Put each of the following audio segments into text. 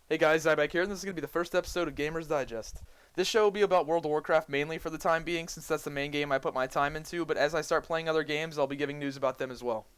Hey guys, Zybak here, and this is going to be the first episode of Gamers Digest. This show will be about World of Warcraft mainly for the time being, since that's the main game I put my time into, but as I start playing other games, I'll be giving news about them as well.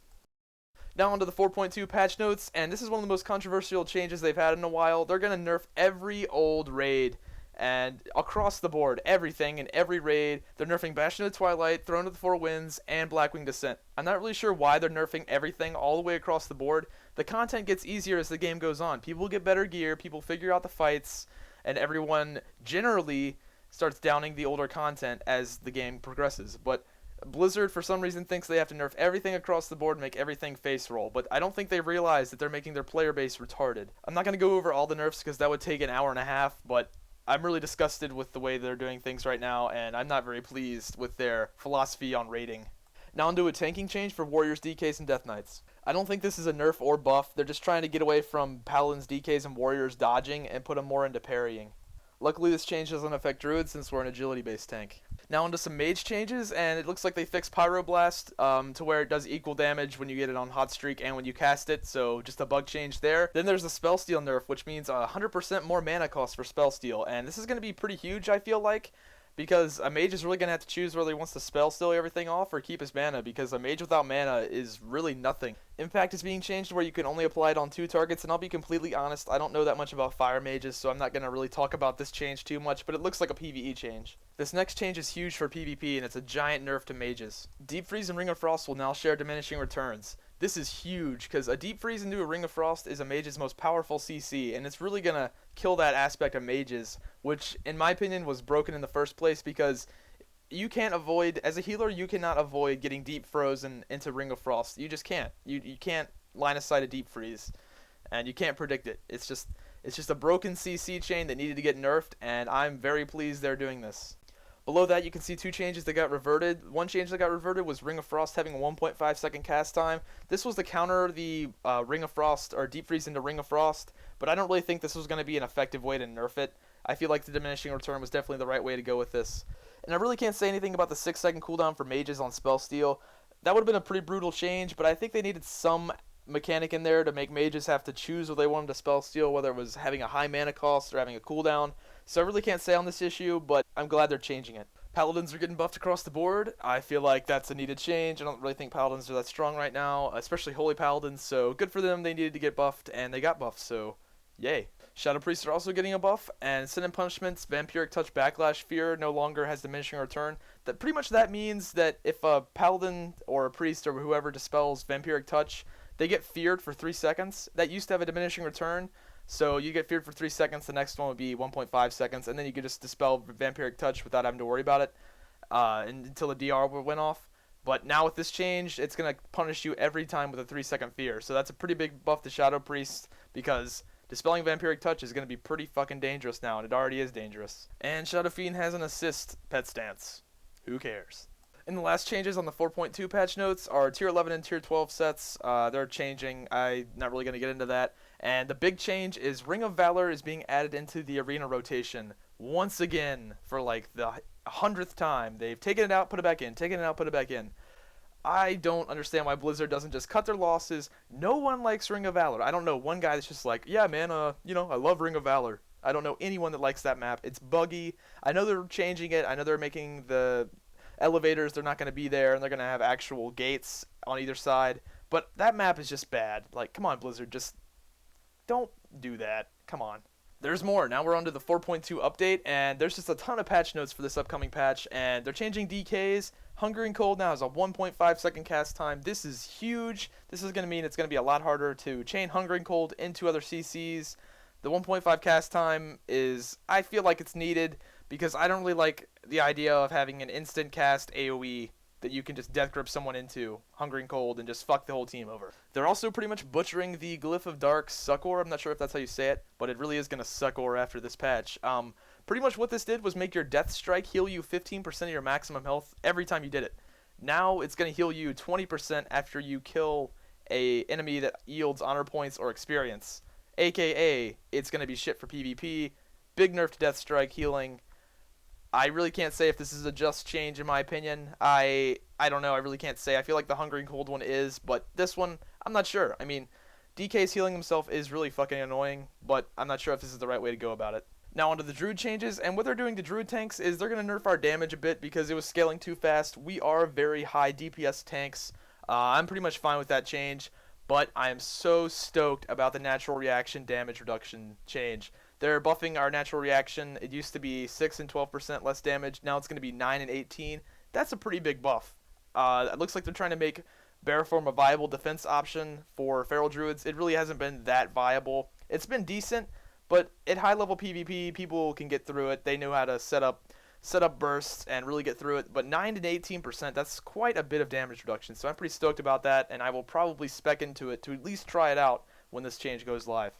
Now onto the 4.2 patch notes, and this is one of the most controversial changes they've had in a while. They're going to nerf every old raid, and across the board, everything in every raid. They're nerfing Bastion of the Twilight, Throne of the Four Winds, and Blackwing Descent. I'm not really sure why they're nerfing everything all the way across the board. The content gets easier as the game goes on. People get better gear, people figure out the fights, and everyone generally starts downing the older content as the game progresses. But Blizzard, for some reason, thinks they have to nerf everything across the board and make everything face roll, but I don't think they realize that they're making their player base retarded. I'm not going to go over all the nerfs because that would take an hour and a half, but I'm really disgusted with the way they're doing things right now, and I'm not very pleased with their philosophy on raiding. Now onto a tanking change for Warriors, DKs, and Death Knights. I don't think this is a nerf or buff. They're just trying to get away from Paladins, DKs, and Warriors dodging and put them more into parrying. Luckily, this change doesn't affect Druids since we're an agility-based tank. Now onto some mage changes, and it looks like they fixed Pyroblast to where it does equal damage when you get it on hot streak and when you cast it, so just a bug change there. Then there's the Spellsteal nerf, which means 100% more mana cost for Spellsteal, and this is going to be pretty huge, I feel like, because a mage is really going to have to choose whether he wants to Spellsteal everything off or keep his mana, because a mage without mana is really nothing. Impact is being changed where you can only apply it on 2 targets, and I'll be completely honest, I don't know that much about fire mages, so I'm not going to really talk about this change too much, but it looks like a PvE change. This next change is huge for PvP, and it's a giant nerf to mages. Deep Freeze and Ring of Frost will now share diminishing returns. This is huge, because a Deep Freeze into a Ring of Frost is a mage's most powerful CC, and it's really going to kill that aspect of mages, which, in my opinion, was broken in the first place, because you can't avoid, as a healer, you cannot avoid getting Deep Frozen into Ring of Frost. You just can't. You can't line of sight a Deep Freeze, and you can't predict it. It's just a broken CC chain that needed to get nerfed, and I'm very pleased they're doing this. Below that, you can see 2 changes that got reverted. One change that got reverted was Ring of Frost having a 1.5 second cast time. This was to counter the Ring of Frost, or Deep Freeze into Ring of Frost, but I don't really think this was going to be an effective way to nerf it. I feel like the diminishing return was definitely the right way to go with this. And I really can't say anything about the 6 second cooldown for mages on Spellsteal. That would have been a pretty brutal change, but I think they needed some mechanic in there to make mages have to choose whether they wanted to Spellsteal, whether it was having a high mana cost or having a cooldown. So I really can't say on this issue, but I'm glad they're changing it. Paladins are getting buffed across the board. I feel like that's a needed change. I don't really think Paladins are that strong right now, especially Holy Paladins, so good for them. They needed to get buffed, and they got buffed, so yay. Shadow Priests are also getting a buff, and Sin and Punishment's Vampiric Touch Backlash Fear no longer has diminishing return. Pretty much that means that if a Paladin or a Priest or whoever dispels Vampiric Touch, they get feared for 3 seconds. That used to have a diminishing return, so you get feared for 3 seconds, the next one would be 1.5 seconds, and then you could just dispel Vampiric Touch without having to worry about it until the DR went off. But now with this change, it's going to punish you every time with a 3-second fear. So that's a pretty big buff to Shadow Priest, because dispelling Vampiric Touch is going to be pretty fucking dangerous now, and it already is dangerous. And Shadow Fiend has an assist pet stance. Who cares? And the last changes on the 4.2 patch notes are Tier 11 and Tier 12 sets. They're changing. I'm not really going to get into that. And the big change is Ring of Valor is being added into the arena rotation once again for like the 100th time. They've taken it out, put it back in, taken it out, put it back in. I don't understand why Blizzard doesn't just cut their losses. No one likes Ring of Valor. I don't know one guy that's just like, yeah, man, I love Ring of Valor. I don't know anyone that likes that map. It's buggy. I know they're changing it. I know they're making the elevators, they're not going to be there, and they're going to have actual gates on either side. But that map is just bad. Like, come on, Blizzard, just don't do that. Come on. There's more. Now we're on to the 4.2 update, and there's just a ton of patch notes for this upcoming patch, and they're changing DKs. Hungering Cold now has a 1.5 second cast time. This is huge. This is going to mean it's going to be a lot harder to chain Hungering Cold into other CCs. The 1.5 cast time I feel like it's needed, because I don't really like the idea of having an instant cast AoE that you can just death grip someone into, Hungering Cold, and just fuck the whole team over. They're also pretty much butchering the Glyph of Dark Succor. I'm not sure if that's how you say it, but it really is going to succor after this patch. Pretty much what this did was make your Death Strike heal you 15% of your maximum health every time you did it. Now it's going to heal you 20% after you kill a enemy that yields honor points or experience. AKA, it's going to be shit for PvP. Big nerf to Death Strike healing. I really can't say if this is a just change in my opinion. I don't know. I really can't say. I feel like the Hungering Cold one is, but this one, I'm not sure. I mean, DK's healing himself is really fucking annoying, but I'm not sure if this is the right way to go about it. Now onto the Druid changes, and what they're doing to Druid tanks is they're going to nerf our damage a bit because it was scaling too fast. We are very high DPS tanks. I'm pretty much fine with that change, but I am so stoked about the natural reaction damage reduction change. They're buffing our natural reaction. It used to be 6 and 12% less damage. Now it's going to be 9 and 18. That's a pretty big buff. It looks like they're trying to make Bear Form a viable defense option for Feral Druids. It really hasn't been that viable. It's been decent, but at high level PvP, people can get through it. They know how to set up bursts and really get through it. But 9 and 18%, that's quite a bit of damage reduction. So I'm pretty stoked about that, and I will probably spec into it to at least try it out when this change goes live.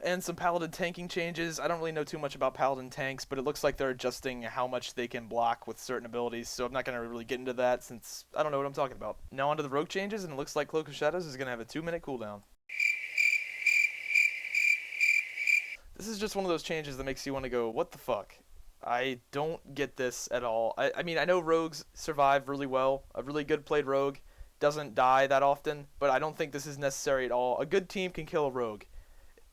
And some Paladin tanking changes. I don't really know too much about Paladin tanks, but it looks like they're adjusting how much they can block with certain abilities, so I'm not going to really get into that since I don't know what I'm talking about. Now onto the rogue changes, and it looks like Cloak of Shadows is going to have a 2-minute cooldown. This is just one of those changes that makes you want to go, what the fuck? I don't get this at all. I mean, I know rogues survive really well. A really good played rogue doesn't die that often, but I don't think this is necessary at all. A good team can kill a rogue.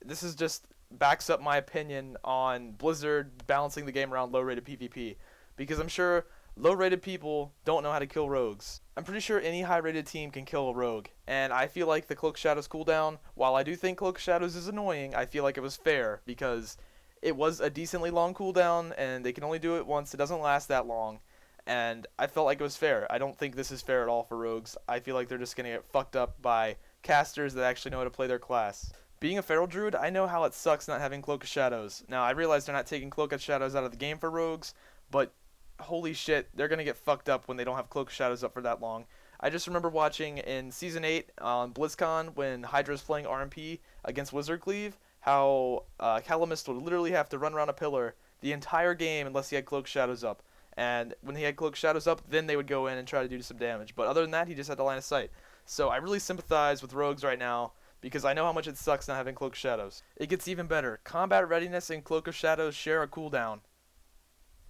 This is just backs up my opinion on Blizzard balancing the game around low-rated PvP, because I'm sure low-rated people don't know how to kill rogues. I'm pretty sure any high-rated team can kill a rogue, and I feel like the Cloak of Shadows cooldown, while I do think Cloak of Shadows is annoying, I feel like it was fair, because it was a decently long cooldown, and they can only do it once. It doesn't last that long, and I felt like it was fair. I don't think this is fair at all for rogues. I feel like they're just going to get fucked up by casters that actually know how to play their class. Being a Feral Druid, I know how it sucks not having Cloak of Shadows. Now, I realize they're not taking Cloak of Shadows out of the game for rogues, but holy shit, they're going to get fucked up when they don't have Cloak of Shadows up for that long. I just remember watching in Season 8 on BlizzCon when Hydra's playing RMP against Wizard Cleave, how Calamist would literally have to run around a pillar the entire game unless he had Cloak of Shadows up. And when he had Cloak of Shadows up, then they would go in and try to do some damage. But other than that, he just had the line of sight. So I really sympathize with rogues right now, because I know how much it sucks not having Cloak of Shadows. It gets even better. Combat Readiness and Cloak of Shadows share a cooldown.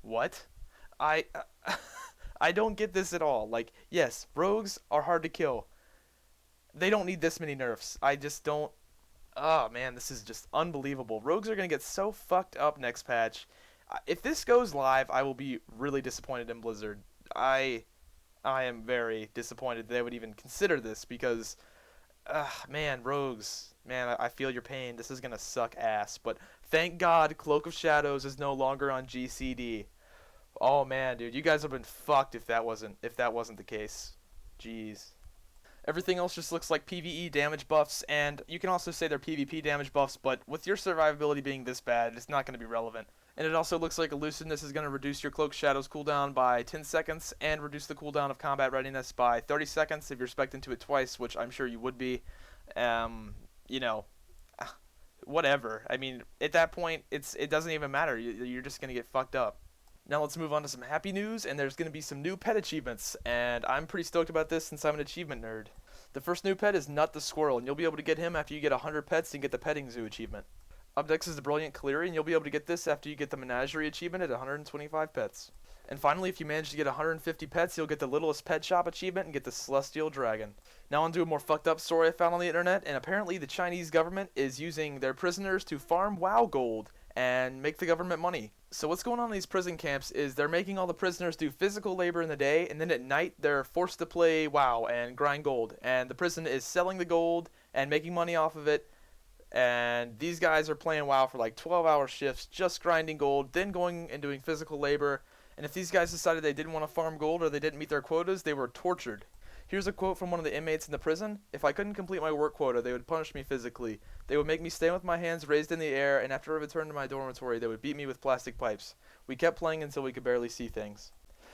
What? I don't get this at all. Like, yes, rogues are hard to kill. They don't need this many nerfs. I just don't. Oh man, this is just unbelievable. Rogues are going to get so fucked up next patch. If this goes live, I will be really disappointed in Blizzard. I am very disappointed they would even consider this, because man, rogues. Man, I feel your pain. This is going to suck ass. But thank God Cloak of Shadows is no longer on GCD. Oh man, dude, you guys have been fucked if that wasn't the case. Jeez. Everything else just looks like PvE damage buffs, and you can also say they're PvP damage buffs, but with your survivability being this bad, it's not going to be relevant. And it also looks like Elusiveness is going to reduce your Cloak Shadows cooldown by 10 seconds, and reduce the cooldown of Combat Readiness by 30 seconds if you're spec'd into it twice, which I'm sure you would be. You know, whatever. I mean, at that point, it doesn't even matter. You're just going to get fucked up. Now let's move on to some happy news, and there's going to be some new pet achievements, and I'm pretty stoked about this since I'm an achievement nerd. The first new pet is Nut the Squirrel, and you'll be able to get him after you get 100 pets and get the Petting Zoo achievement. Up next is the Brilliant Cleary, and you'll be able to get this after you get the Menagerie achievement at 125 pets. And finally, if you manage to get 150 pets, you'll get the Littlest Pet Shop achievement and get the Celestial Dragon. Now on to a more fucked up story I found on the internet, and apparently the Chinese government is using their prisoners to farm WoW gold and make the government money. So what's going on in these prison camps is they're making all the prisoners do physical labor in the day, and then at night they're forced to play WoW and grind gold. And the prison is selling the gold and making money off of it. And these guys are playing WoW for like 12-hour shifts, just grinding gold, then going and doing physical labor. And if these guys decided they didn't want to farm gold or they didn't meet their quotas, they were tortured. Here's a quote from one of the inmates in the prison. "If I couldn't complete my work quota, they would punish me physically. They would make me stand with my hands raised in the air, and after I returned to my dormitory, they would beat me with plastic pipes. We kept playing until we could barely see things."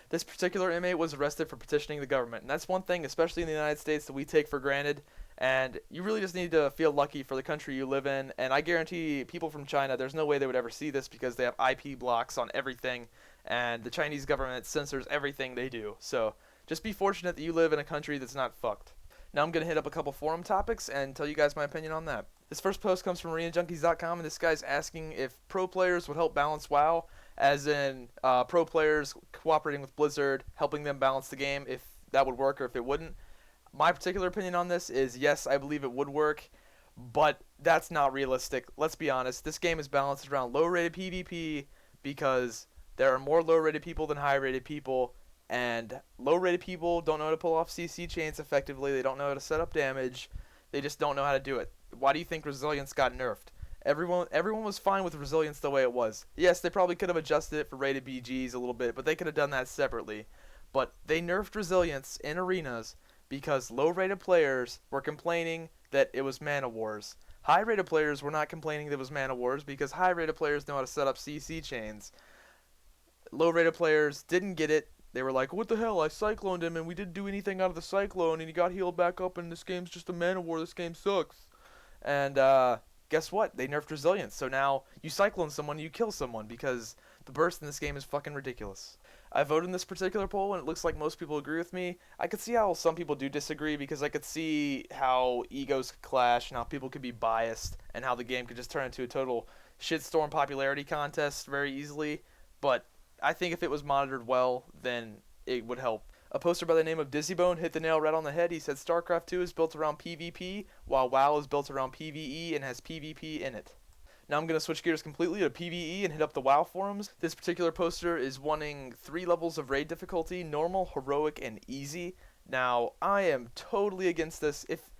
This particular inmate was arrested for petitioning the government, and that's one thing, especially in the United States, that we take for granted. And you really just need to feel lucky for the country you live in. And I guarantee people from China, there's no way they would ever see this because they have IP blocks on everything, and the Chinese government censors everything they do. So just be fortunate that you live in a country that's not fucked. Now I'm going to hit up a couple forum topics and tell you guys my opinion on that. This first post comes from arenajunkies.com, and this guy's asking if pro players would help balance WoW, as in pro players cooperating with Blizzard, helping them balance the game, if that would work or if it wouldn't. My particular opinion on this is yes, I believe it would work, but that's not realistic. Let's be honest. This game is balanced around low-rated PvP because there are more low-rated people than high-rated people, and low-rated people don't know how to pull off CC chains effectively. They don't know how to set up damage. They just don't know how to do it. Why do you think resilience got nerfed? Everyone was fine with resilience the way it was. Yes, they probably could have adjusted it for rated BGs a little bit, but they could have done that separately. But they nerfed resilience in arenas because low-rated players were complaining that it was mana wars. High-rated players were not complaining that it was mana wars because high-rated players know how to set up CC chains. Low-rated players didn't get it. They were like, what the hell, I cycloned him and we didn't do anything out of the cyclone and he got healed back up and this game's just a mana war, this game sucks. And guess what? They nerfed resilience, so now you cyclone someone, you kill someone because the burst in this game is fucking ridiculous. I voted in this particular poll and it looks like most people agree with me. I could see how some people do disagree because I could see how egos could clash and how people could be biased and how the game could just turn into a total shitstorm popularity contest very easily, but I think if it was monitored well, then it would help. A poster by the name of Dizzybone hit the nail right on the head. He said StarCraft 2 is built around PvP, while WoW is built around PvE and has PvP in it. Now I'm going to switch gears completely to PvE and hit up the WoW forums. This particular poster is wanting 3 levels of raid difficulty: normal, heroic, and easy. Now, I am totally against this. If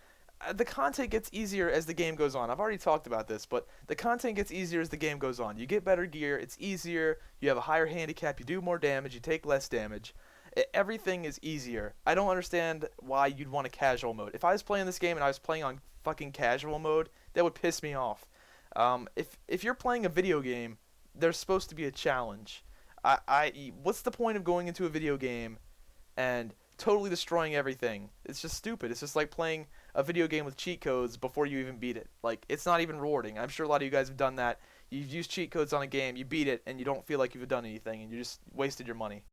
the content gets easier as the game goes on. I've already talked about this, but the content gets easier as the game goes on. You get better gear, it's easier, you have a higher handicap, you do more damage, you take less damage. Everything is easier. I don't understand why you'd want a casual mode. If I was playing this game and I was playing on fucking casual mode, that would piss me off. If you're playing a video game, there's supposed to be a challenge. What's the point of going into a video game and totally destroying everything? It's just stupid. It's just like playing a video game with cheat codes before you even beat it. Like, it's not even rewarding. I'm sure a lot of you guys have done that. You've used cheat codes on a game, you beat it, and you don't feel like you've done anything, and you just wasted your money.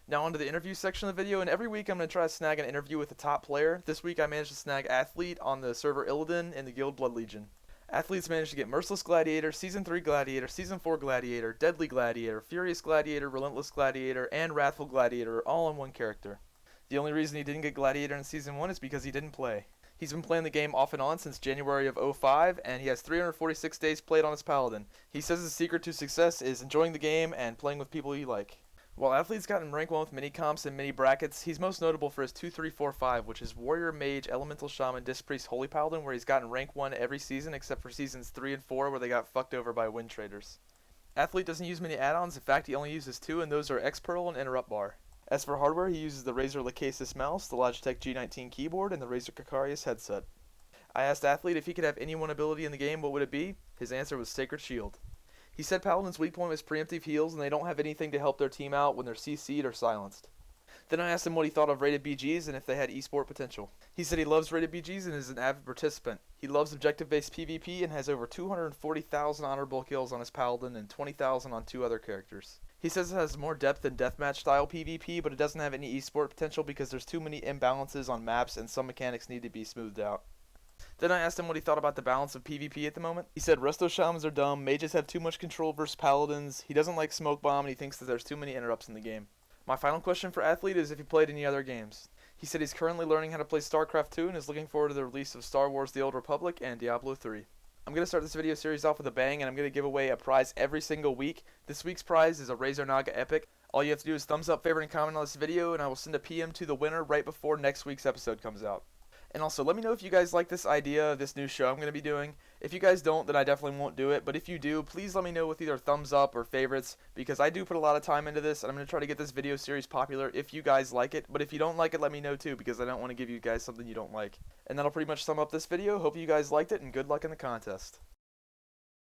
Now onto the interview section of the video, and every week I'm going to try to snag an interview with a top player. This week I managed to snag Athlete on the server Illidan in the guild Blood Legion. Athletes managed to get Merciless Gladiator, Season 3 Gladiator, Season 4 Gladiator, Deadly Gladiator, Furious Gladiator, Relentless Gladiator, and Wrathful Gladiator all in one character. The only reason he didn't get Gladiator in Season 1 is because he didn't play. He's been playing the game off and on since January of 05, and he has 346 days played on his Paladin. He says his secret to success is enjoying the game and playing with people you like. While Athlete's gotten rank 1 with mini comps and mini brackets, he's most notable for his 2-3-4-5, which is Warrior, Mage, Elemental Shaman, Disc Priest, Holy Paladin, where he's gotten rank 1 every season except for seasons 3 and 4 where they got fucked over by win traders. Athlete doesn't use many add-ons. In fact, he only uses 2, and those are X-Pearl and Interrupt Bar. As for hardware, he uses the Razer Lacasis mouse, the Logitech G19 keyboard, and the Razer Kakarius headset. I asked Athlete if he could have any one ability in the game, what would it be? His answer was Sacred Shield. He said Paladin's weak point was preemptive heals, and they don't have anything to help their team out when they're CC'd or silenced. Then I asked him what he thought of rated BGs and if they had esport potential. He said he loves rated BGs and is an avid participant. He loves objective-based PvP and has over 240,000 honorable kills on his Paladin and 20,000 on 2 other characters. He says it has more depth than deathmatch style PvP, but it doesn't have any esport potential because there's too many imbalances on maps and some mechanics need to be smoothed out. Then I asked him what he thought about the balance of PvP at the moment. He said Resto Shamans are dumb, mages have too much control versus paladins, he doesn't like Smoke Bomb, and he thinks that there's too many interrupts in the game. My final question for Athlete is if he played any other games. He said he's currently learning how to play StarCraft 2 and is looking forward to the release of Star Wars The Old Republic and Diablo 3. I'm going to start this video series off with a bang, and I'm going to give away a prize every single week. This week's prize is a Razer Naga Epic. All you have to do is thumbs up, favorite, and comment on this video, and I will send a PM to the winner right before next week's episode comes out. And also, let me know if you guys like this idea of this new show I'm going to be doing. If you guys don't, then I definitely won't do it. But if you do, please let me know with either thumbs up or favorites, because I do put a lot of time into this, and I'm going to try to get this video series popular if you guys like it. But if you don't like it, let me know too, because I don't want to give you guys something you don't like. And that'll pretty much sum up this video. Hope you guys liked it, and good luck in the contest.